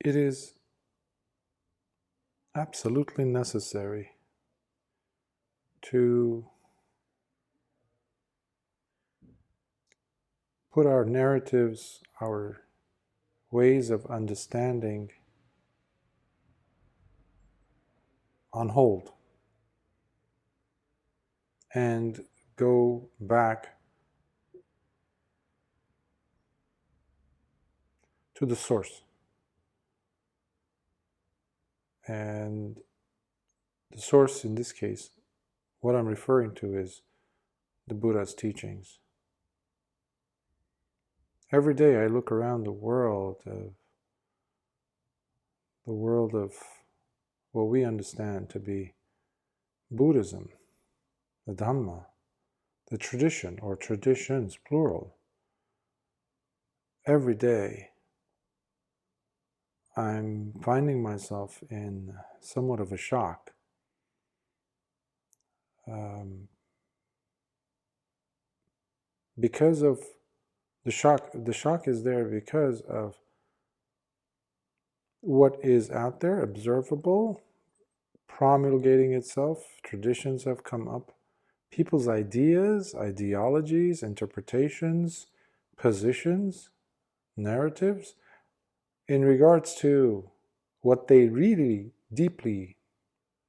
it is absolutely necessary to put our narratives, our ways of understanding on hold and go back to the source. And the source in this case, what I'm referring to is the Buddha's teachings. Every day I look around the world of what we understand to be Buddhism, the Dhamma, the tradition or traditions, plural. Every day I'm finding myself in somewhat of a shock. Because of the shock is there because of what is out there, observable, promulgating itself. Traditions have come up. People's ideas, ideologies, interpretations, positions, narratives, in regards to what they really deeply,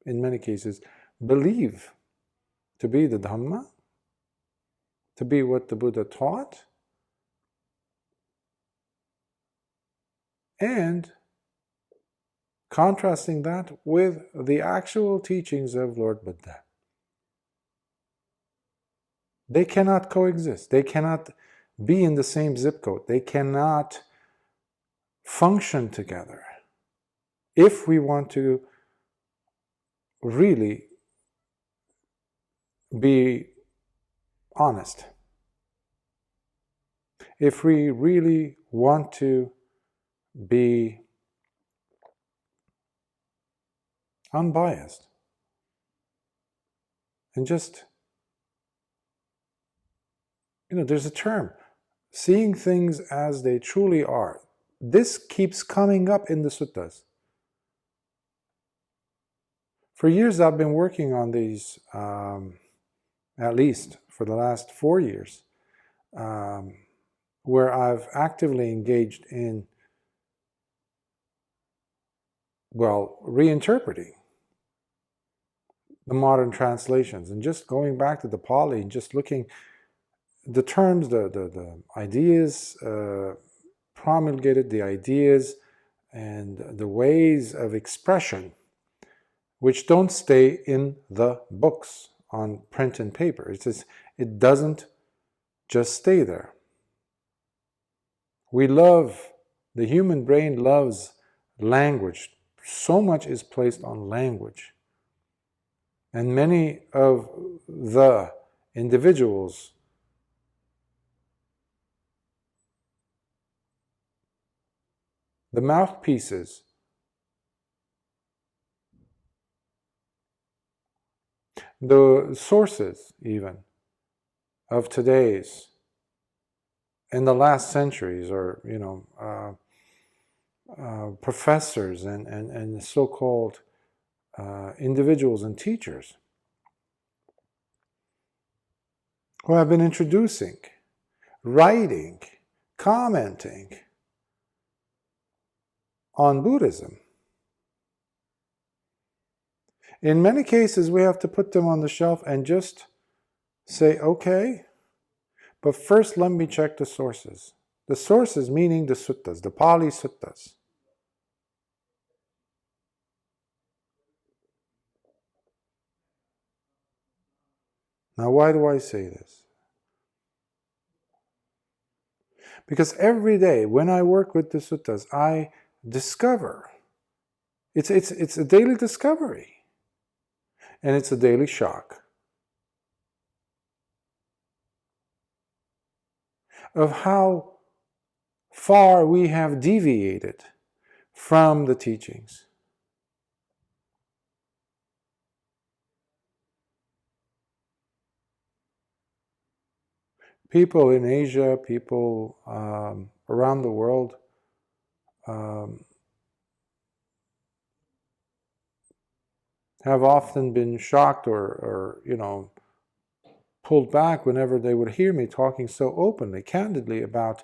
in many cases, believe to be the Dhamma, to be what the Buddha taught, and contrasting that with the actual teachings of Lord Buddha. They cannot coexist. They cannot be in the same zip code. They cannot function together if we want to really be honest. If we really want to be unbiased and just, there's a term, seeing things as they truly are. This keeps coming up in the suttas. For years I've been working on these, at least for the last 4 years, where I've actively engaged in, reinterpreting the modern translations and just going back to the Pali and just looking the terms, the ideas promulgated, the ideas and the ways of expression which don't stay in the books on print and paper. It doesn't just stay there. The human brain loves language. So much is placed on language. And many of the individuals the mouthpieces the sources even of today's in the last centuries, or professors and so-called individuals and teachers who have been introducing, writing, commenting on Buddhism. In many cases, we have to put them on the shelf and just say, okay, but first let me check the sources. The sources meaning the suttas, the Pali suttas. Now, why do I say this? Because every day when I work with the suttas, I discover, it's a daily discovery, and it's a daily shock of how far we have deviated from the teachings. People in Asia, people around the world have often been shocked or pulled back whenever they would hear me talking so openly, candidly about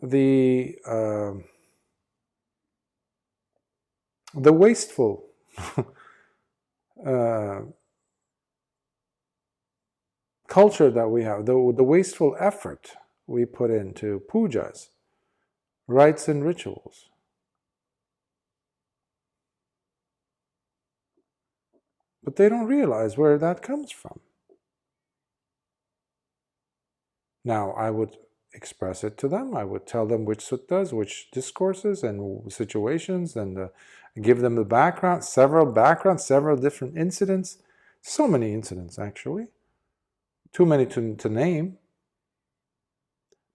the wasteful culture that we have, the wasteful effort we put into pujas, rites and rituals. But they don't realize where that comes from. Now, I would express it to them. I would tell them which suttas, which discourses and situations, and give them the background, several different incidents. So many incidents, actually. Too many to name.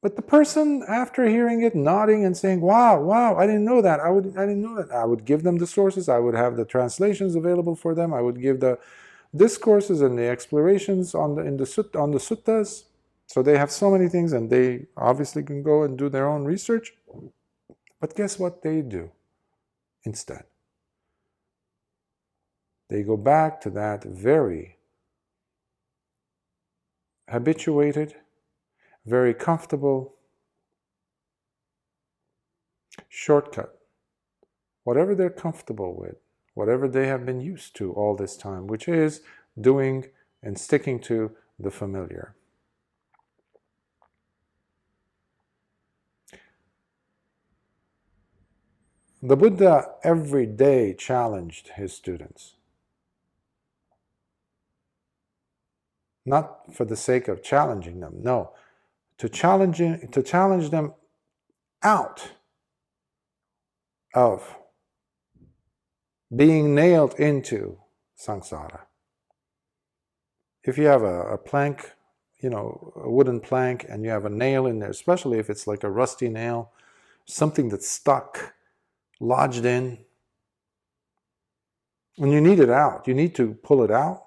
But the person, after hearing it, nodding and saying, wow, I didn't know that. I didn't know that. I would give them the sources. I would have the translations available for them. I would give the discourses and the explorations on the suttas. So they have so many things, and they obviously can go and do their own research. But guess what they do instead? They go back to that very habituated, very comfortable shortcut. Whatever they're comfortable with, whatever they have been used to all this time, which is doing and sticking to the familiar. The Buddha every day challenged his students. Not for the sake of challenging them, no. To challenge them out of being nailed into samsara. If you have a plank, a wooden plank, and you have a nail in there, especially if it's like a rusty nail, something that's stuck, lodged in, and you need it out, you need to pull it out,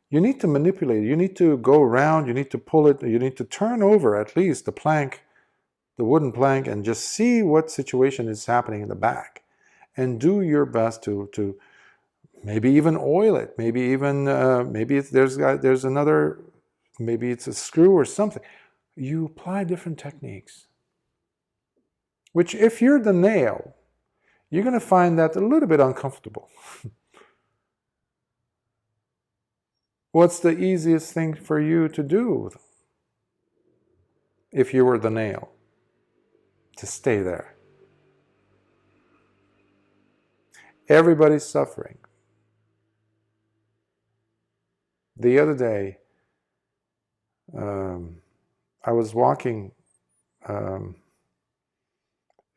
you need to manipulate it, you need to go around, you need to pull it, you need to turn over at least the plank, the wooden plank, and just see what situation is happening in the back. And do your best to maybe even oil it, maybe even, maybe there's another, maybe it's a screw or something. You apply different techniques, which if you're the nail, you're going to find that a little bit uncomfortable. What's the easiest thing for you to do if you were the nail? To stay there. Everybody's suffering. The other day, I was walking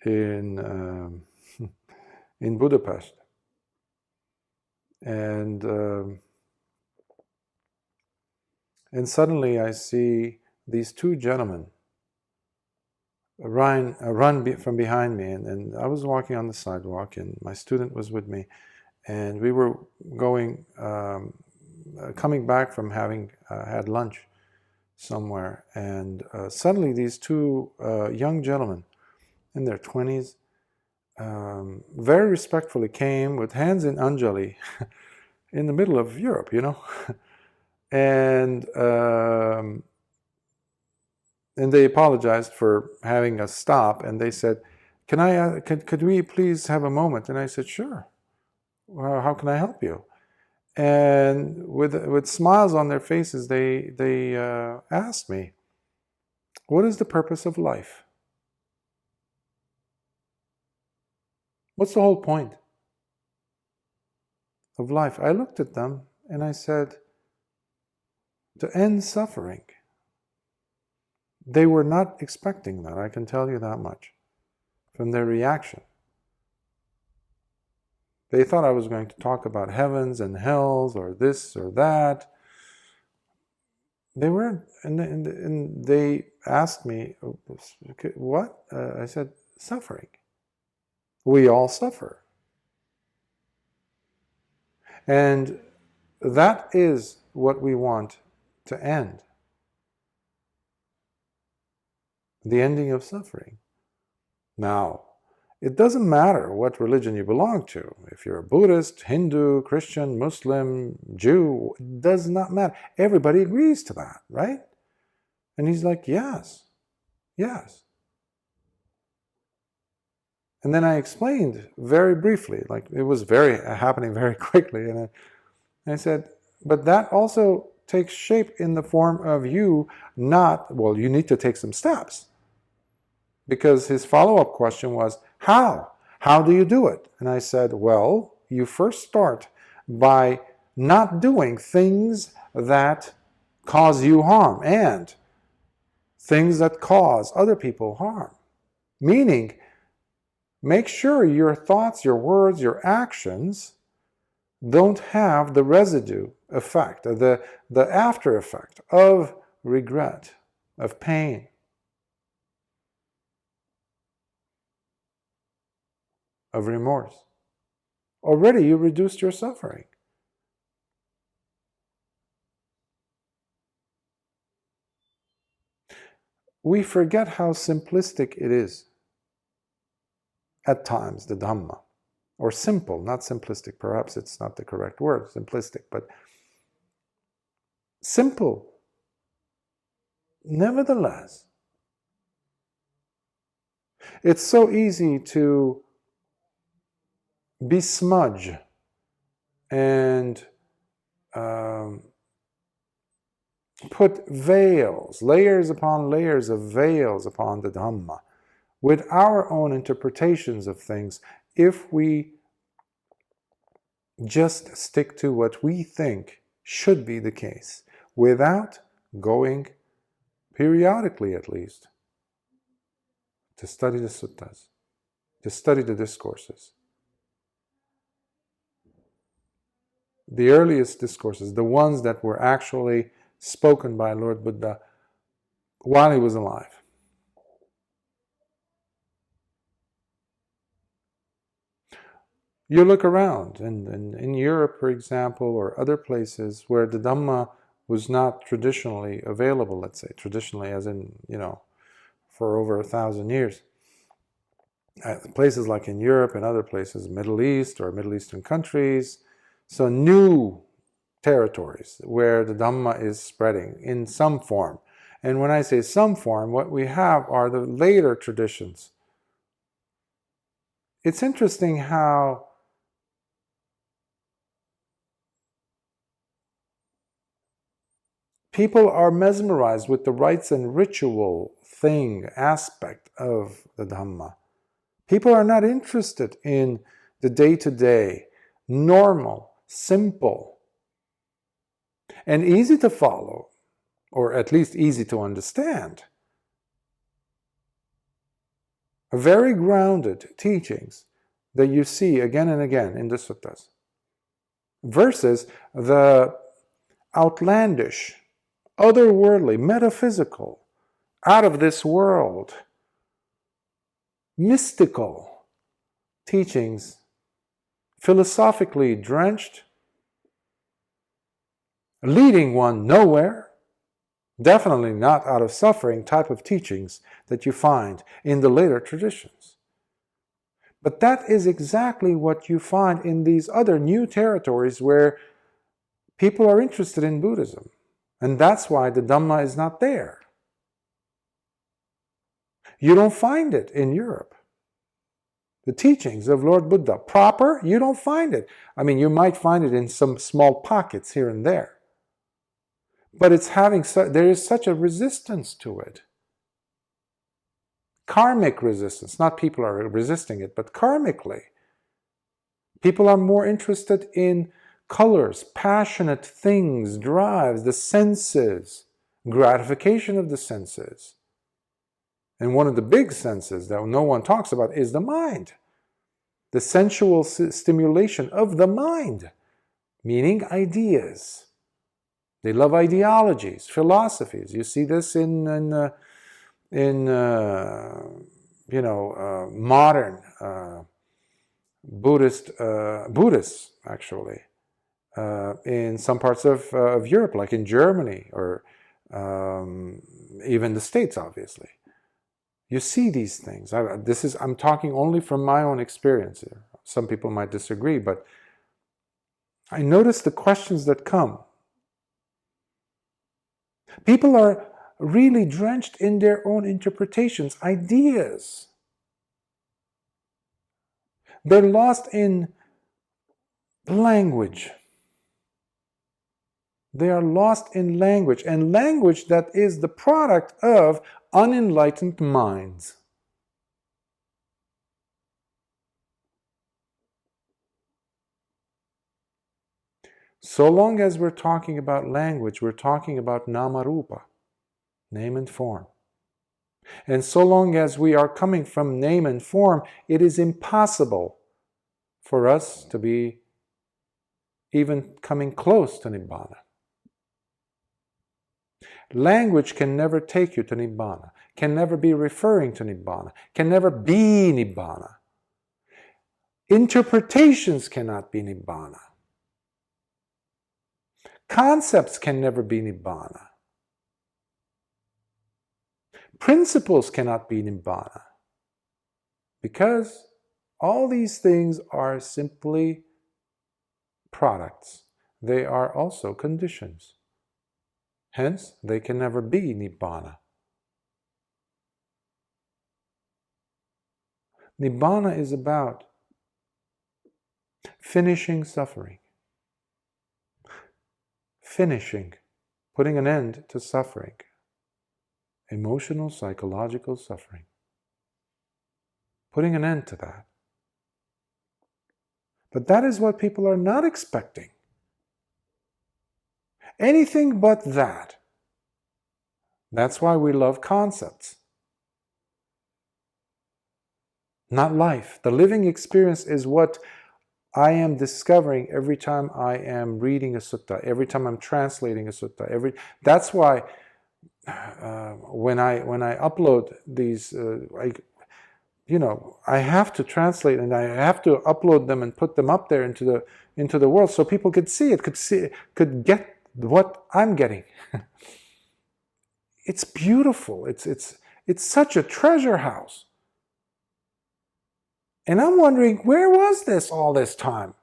in Budapest, and suddenly I see these two gentlemen run from behind me, and I was walking on the sidewalk, and my student was with me, and we were coming back from having had lunch somewhere, and suddenly these two young gentlemen in their 20s very respectfully came with hands in Anjali in the middle of Europe, and they apologized for having us stop, and they said, could we please have a moment? And I said, sure. Well, how can I help you? And with smiles on their faces, they asked me, what is the purpose of life? What's the whole point of life? I looked at them and I said, to end suffering. They were not expecting that, I can tell you that much, from their reaction. They thought I was going to talk about heavens and hells or this or that. They weren't, and they asked me, what? I said, suffering. We all suffer. And that is what we want to end. The ending of suffering. Now, It doesn't matter what religion you belong to. If you're a Buddhist, Hindu, Christian, Muslim, Jew, it does not matter. Everybody agrees to that, right? And he's like, yes, yes. And then I explained very briefly, like it was happening very quickly. And I said, but that also takes shape in the form of you you need to take some steps. Because his follow-up question was, how? How do you do it? And I said, well, you first start by not doing things that cause you harm and things that cause other people harm. Meaning, make sure your thoughts, your words, your actions don't have the residue effect, the after effect of regret, of pain. Of remorse. Already you reduced your suffering. We forget how simplistic it is at times, the Dhamma. Or simple, not simplistic. Perhaps it's not the correct word, simplistic, but simple. Nevertheless, it's so easy to besmudge and put veils, layers upon layers of veils upon the Dhamma, with our own interpretations of things, if we just stick to what we think should be the case, without going, periodically at least, to study the suttas, to study the discourses. The earliest discourses, the ones that were actually spoken by Lord Buddha while he was alive. You look around, and in Europe, for example, or other places where the Dhamma was not traditionally available, let's say, traditionally as in, for over 1,000 years. Places like in Europe and other places, Middle East or Middle Eastern countries, so new territories where the Dhamma is spreading in some form. And when I say some form, what we have are the later traditions. It's interesting how people are mesmerized with the rites and ritual aspect of the Dhamma. People are not interested in the day-to-day, normal, simple, and easy to follow, or at least easy to understand, very grounded teachings that you see again and again in the suttas, versus the outlandish, otherworldly, metaphysical, out of this world, mystical teachings, philosophically drenched, leading one nowhere, definitely not out of suffering type of teachings that you find in the later traditions. But that is exactly what you find in these other new territories where people are interested in Buddhism. And that's why the Dhamma is not there. You don't find it in Europe. The teachings of Lord Buddha, proper, you don't find it. I mean, you might find it in some small pockets here and there. But there is such a resistance to it. Karmic resistance, not people are resisting it, but karmically. People are more interested in colors, passionate things, drives, the senses, gratification of the senses. And one of the big senses that no one talks about is the mind. The sensual stimulation of the mind, meaning ideas. They love ideologies, philosophies. You see this in modern Buddhists, actually, in some parts of Europe, like in Germany, or even the States, obviously. You see these things. I'm talking only from my own experience here. Some people might disagree, but I notice the questions that come. People are really drenched in their own interpretations, ideas. They're lost in language. They are lost in language, and language that is the product of unenlightened minds. So long as we're talking about language, we're talking about nama-rupa, name and form. And so long as we are coming from name and form, it is impossible for us to be even coming close to Nibbana. Language can never take you to Nibbana, can never be referring to Nibbana, can never be Nibbana. Interpretations cannot be Nibbana. Concepts can never be Nibbana. Principles cannot be Nibbana. Because all these things are simply products. They are also conditions. Hence, they can never be Nibbana. Nibbana is about finishing suffering. Finishing, putting an end to suffering. Emotional, psychological suffering. Putting an end to that. But that is what people are not expecting. Anything but that. That's why we love concepts. Not life. The living experience is what I am discovering every time I am reading a sutta, every time I'm translating a sutta. That's why when I upload these, I have to translate and I have to upload them and put them up there into the world so people could see it, could get what I'm getting. It's beautiful. It's such a treasure house. And I'm wondering, where was this all this time?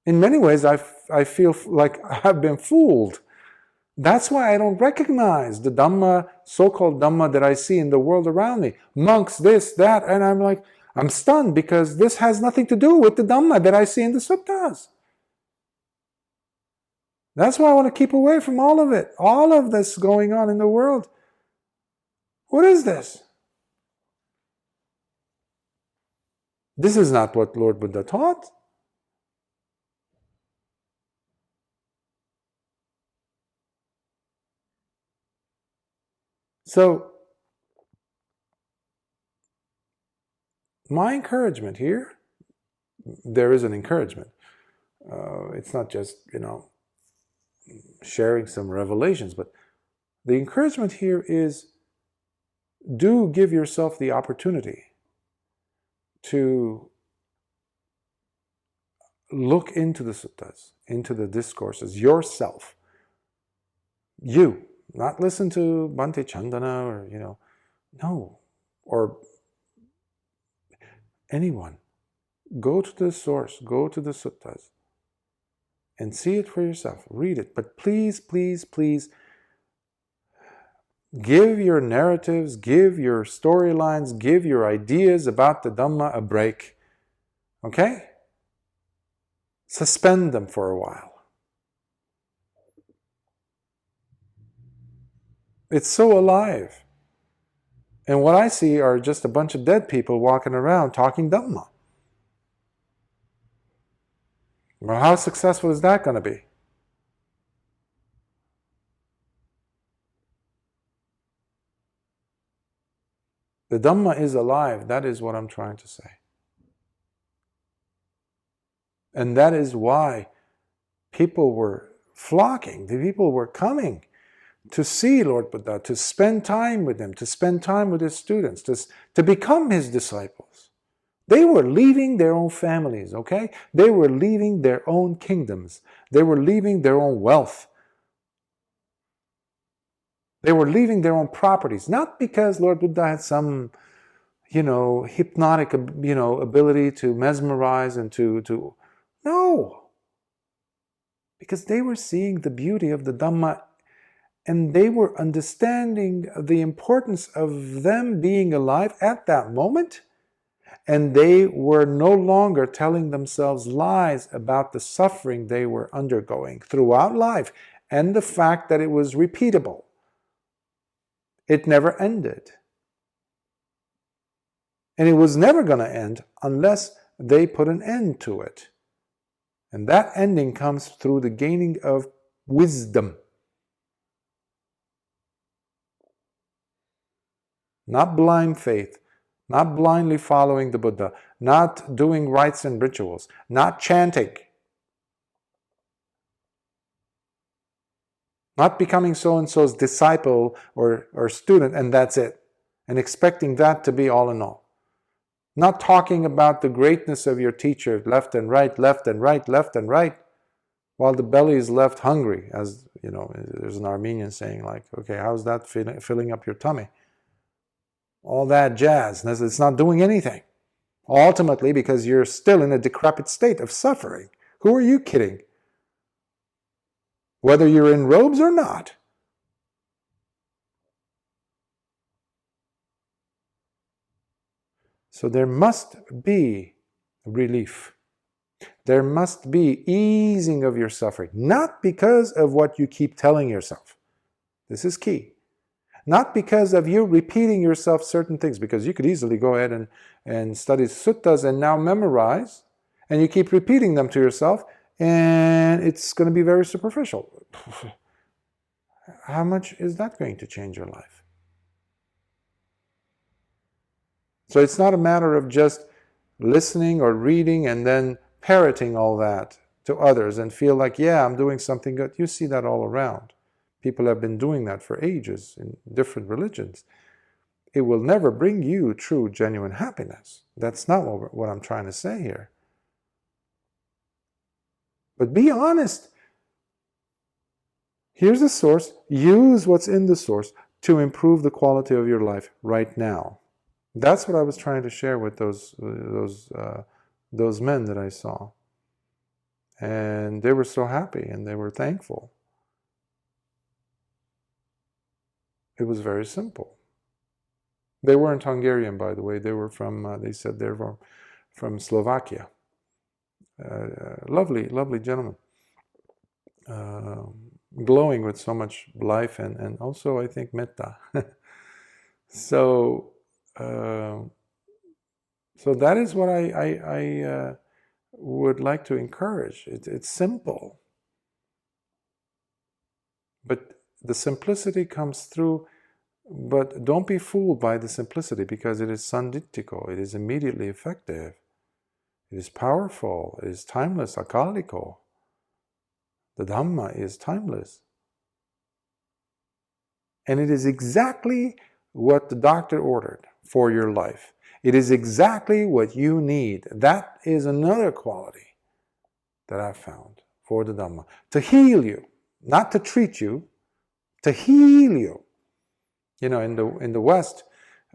In many ways, I feel like I've been fooled. That's why I don't recognize the Dhamma, so-called Dhamma that I see in the world around me. Monks, this, that, and I'm like, I'm stunned because this has nothing to do with the Dhamma that I see in the suttas. That's why I want to keep away from all of it. All of this going on in the world. What is this? This is not what Lord Buddha taught. So, my encouragement here, there is an encouragement. It's not just, sharing some revelations, but the encouragement here is, do give yourself the opportunity to look into the suttas, into the discourses yourself. You, not listen to Bhante Candana or, no, or anyone. Go to the source, go to the suttas and see it for yourself. Read it. But please, please, please give your narratives, give your storylines, give your ideas about the Dhamma a break. Okay? Suspend them for a while. It's so alive. And what I see are just a bunch of dead people walking around talking Dhamma. Well, how successful is that going to be? The Dhamma is alive. That is what I'm trying to say. And that is why people were flocking. The people were coming to see Lord Buddha, to spend time with him, to spend time with his students, to become his disciples. They were leaving their own families, okay? They were leaving their own kingdoms. They were leaving their own wealth. They were leaving their own properties, not because Lord Buddha had some, hypnotic, ability to mesmerize and to no. Because they were seeing the beauty of the Dhamma, and they were understanding the importance of them being alive at that moment, and they were no longer telling themselves lies about the suffering they were undergoing throughout life, and the fact that it was repeatable. It never ended. And it was never going to end unless they put an end to it. And that ending comes through the gaining of wisdom. Not blind faith, not blindly following the Buddha, not doing rites and rituals, not chanting, not becoming so-and-so's disciple or student and that's it, and expecting that to be all in all. Not talking about the greatness of your teacher, left and right, left and right, left and right, while the belly is left hungry, as there's an Armenian saying like, okay, how's that filling up your tummy? All that jazz, it's not doing anything. Ultimately, because you're still in a decrepit state of suffering. Who are you kidding? Whether you're in robes or not. So there must be relief. There must be easing of your suffering. Not because of what you keep telling yourself. This is key. Not because of you repeating yourself certain things, because you could easily go ahead and study suttas and now memorize, and you keep repeating them to yourself, and it's going to be very superficial. How much is that going to change your life? So it's not a matter of just listening or reading and then parroting all that to others and feel like, yeah, I'm doing something good. You see that all around. People have been doing that for ages in different religions. It will never bring you true, genuine happiness. That's not what I'm trying to say here. But be honest. Here's the source. Use what's in the source to improve the quality of your life right now. That's what I was trying to share with those men that I saw. And they were so happy and they were thankful. It was very simple. They weren't Hungarian, by the way. They were from, they said they're from Slovakia. Lovely, lovely gentlemen. Glowing with so much life and also, I think, metta. So that is what I would like to encourage. It's simple. But the simplicity comes through, but don't be fooled by the simplicity, because it is sanditiko, it is immediately effective, it is powerful, it is timeless, akaliko. The Dhamma is timeless. And it is exactly what the doctor ordered for your life. It is exactly what you need. That is another quality that I've found for the Dhamma. To heal you, not to treat you, to heal you. In the West,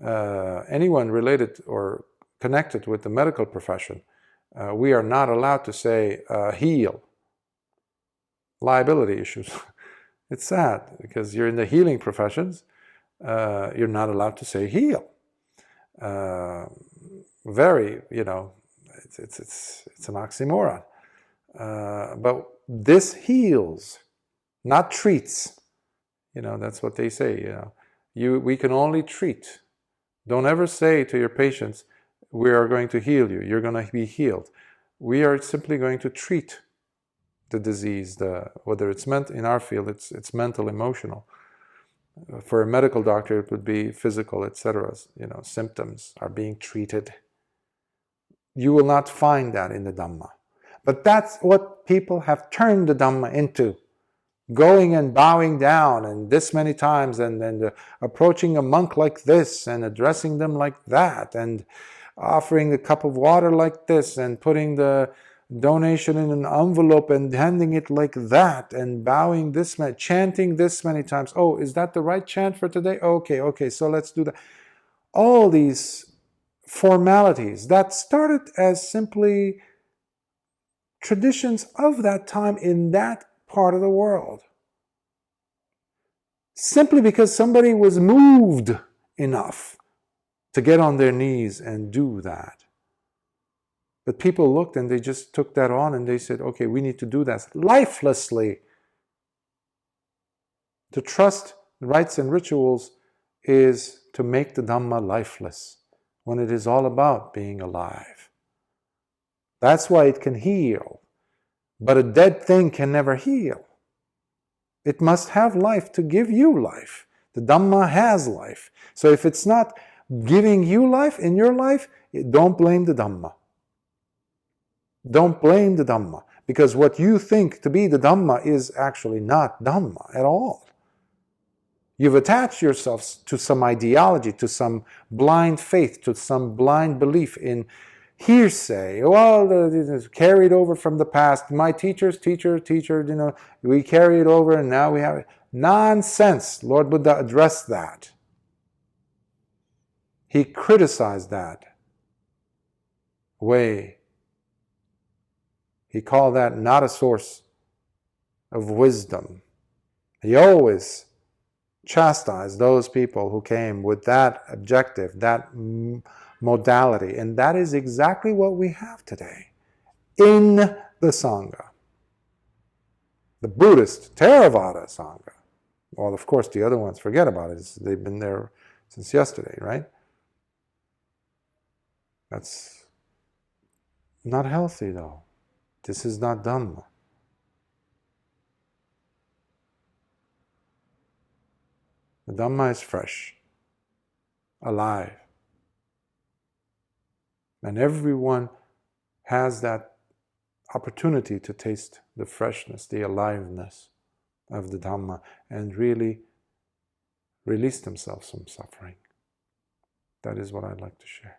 anyone related or connected with the medical profession, we are not allowed to say heal. Liability issues. It's sad because you're in the healing professions. You're not allowed to say heal. Very, it's an oxymoron. But this heals, not treats. That's what they say. We can only treat. Don't ever say to your patients, we are going to heal you. You're going to be healed. We are simply going to treat the disease, whether it's in our field, it's mental, emotional. For a medical doctor, it would be physical, etc. Symptoms are being treated. You will not find that in the Dhamma. But that's what people have turned the Dhamma into. Going and bowing down and this many times and approaching a monk like this and addressing them like that and offering a cup of water like this and putting the donation in an envelope and handing it like that and bowing this many, chanting this many times. Oh, is that the right chant for today? Okay, so let's do that. All these formalities that started as simply traditions of that time in that part of the world. Simply because somebody was moved enough to get on their knees and do that. But people looked and they just took that on and they said, okay, we need to do that lifelessly. To trust rites and rituals is to make the Dhamma lifeless, when it is all about being alive. That's why it can heal. But a dead thing can never heal. It must have life to give you life. The Dhamma has life. So if it's not giving you life in your life, don't blame the Dhamma. Don't blame the Dhamma. Because what you think to be the Dhamma is actually not Dhamma at all. You've attached yourselves to some ideology, to some blind faith, to some blind belief in hearsay. Well, it is carried over from the past. My teacher's teacher, we carry it over and now we have it. Nonsense. Lord Buddha addressed that. He criticized that way. He called that not a source of wisdom. He always chastised those people who came with that objective, that modality. And that is exactly what we have today in the Sangha. The Buddhist Theravada Sangha. Well, of course, the other ones, forget about it. They've been there since yesterday, right? That's not healthy, though. This is not Dhamma. The Dhamma is fresh, alive. And everyone has that opportunity to taste the freshness, the aliveness of the Dhamma and really release themselves from suffering. That is what I'd like to share.